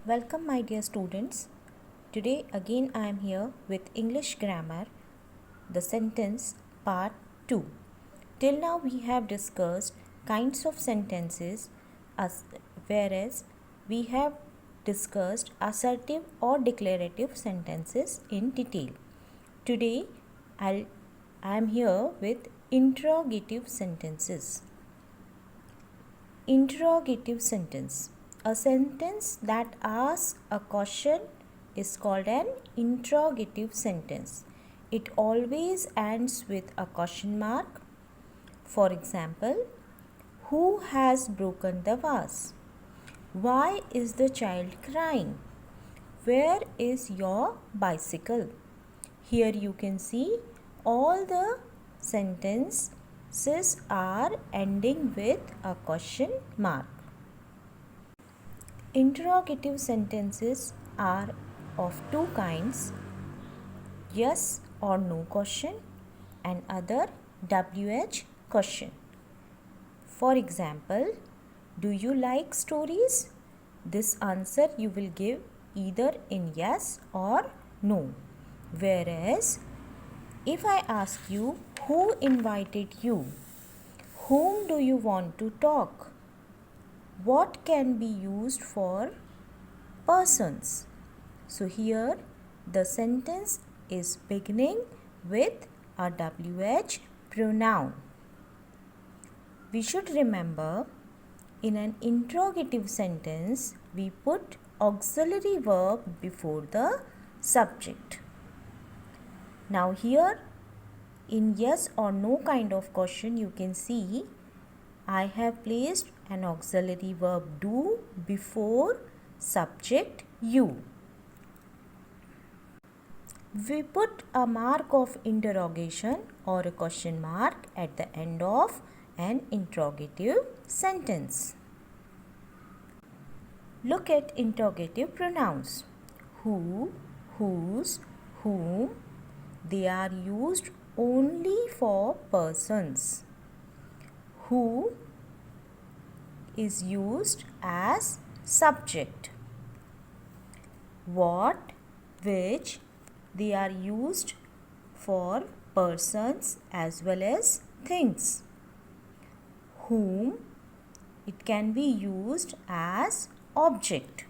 Welcome, my dear students. Today again I am here with English grammar, the sentence part 2. Till now we have discussed kinds of sentences, whereas we have discussed assertive or declarative sentences in detail. Today I am here with interrogative sentences. Interrogative sentence. A sentence that asks a question is called an interrogative sentence. It always ends with a question mark. For example, who has broken the vase? Why is the child crying? Where is your bicycle? Here you can see all the sentences are ending with a question mark. Interrogative sentences are of two kinds, yes or no question and other WH question. For example, do you like stories? This answer you will give either in yes or no. Whereas, if I ask you, who invited you? Whom do you want to talk? What can be used for persons? So here the sentence is beginning with a WH pronoun. We should remember, in an interrogative sentence we put auxiliary verb before the subject. Now here in yes or no kind of question you can see I have placed an auxiliary verb do before subject you. We put a mark of interrogation or a question mark at the end of an interrogative sentence. Look at interrogative pronouns. Who, whose, whom. They are used only for persons. Who is used as subject. What, which, they are used for persons as well as things. Whom, it can be used as object.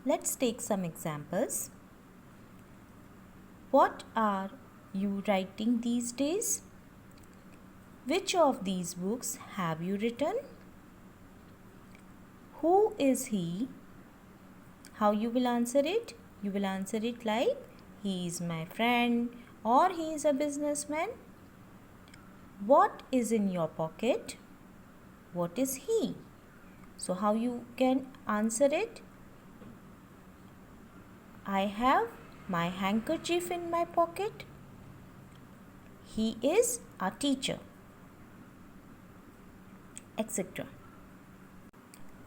Let's take some examples. What are you writing these days? Which of these books have you written? Who is he? How you will answer it? You will answer it like, he is my friend or he is a businessman. What is in your pocket? What is he? So how you can answer it? I have my handkerchief in my pocket. He is a teacher, etc.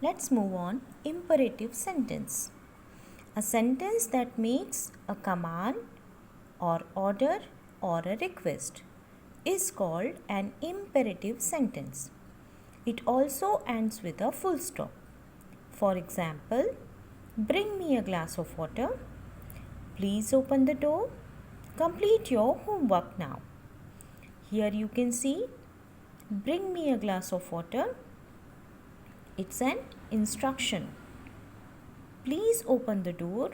Let's move on. Imperative sentence. A sentence that makes a command or order or a request is called an imperative sentence. It also ends with a full stop. For example, bring me a glass of water. Please open the door. Complete your homework now. Here you can see, bring me a glass of water. It's an instruction. Please open the door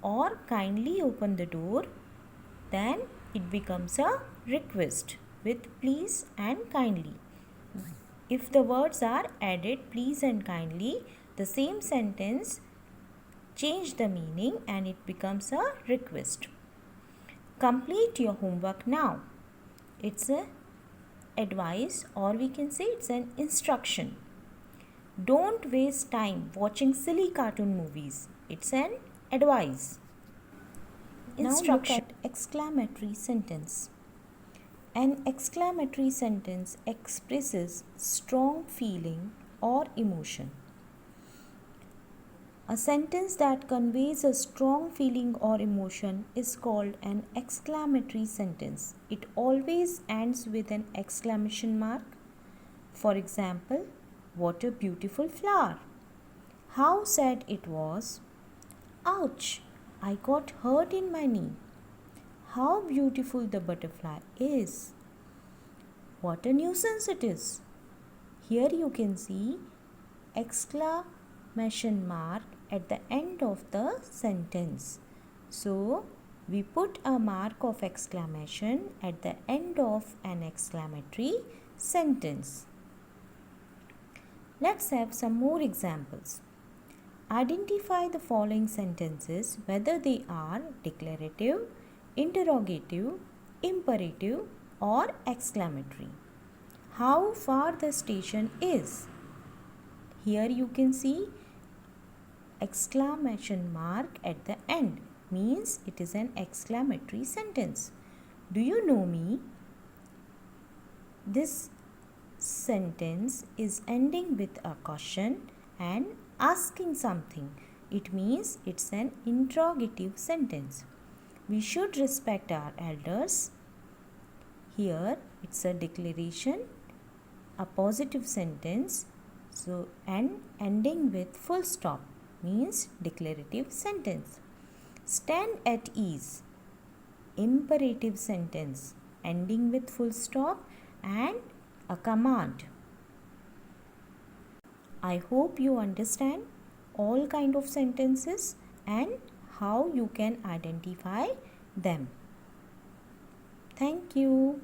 or kindly open the door. Then it becomes a request with please and kindly. If the words are added please and kindly, the same sentence change the meaning and it becomes a request. Complete your homework now. It's a advice or we can say it's an instruction. Don't waste time watching silly cartoon movies. It's an advice. Instruction. Now look at exclamatory sentence. An exclamatory sentence expresses strong feeling or emotion. A sentence that conveys a strong feeling or emotion is called an exclamatory sentence. It always ends with an exclamation mark. For example, what a beautiful flower. How sad it was. Ouch! I got hurt in my knee. How beautiful the butterfly is. What a nuisance it is. Here you can see exclamation mark at the end of the sentence. So, we put a mark of exclamation at the end of an exclamatory sentence. Let's have some more examples. Identify the following sentences whether they are declarative, interrogative, imperative or exclamatory. How far the station is. Here you can see exclamation mark at the end means it is an exclamatory sentence. Do you know me? This sentence is ending with a question and asking something. It means it's an interrogative sentence. We should respect our elders. Here it's a declaration, a positive sentence. So, and ending with full stop means declarative sentence. Stand at ease, imperative sentence ending with full stop and a command. I hope you understand all kind of sentences and how you can identify them. Thank you.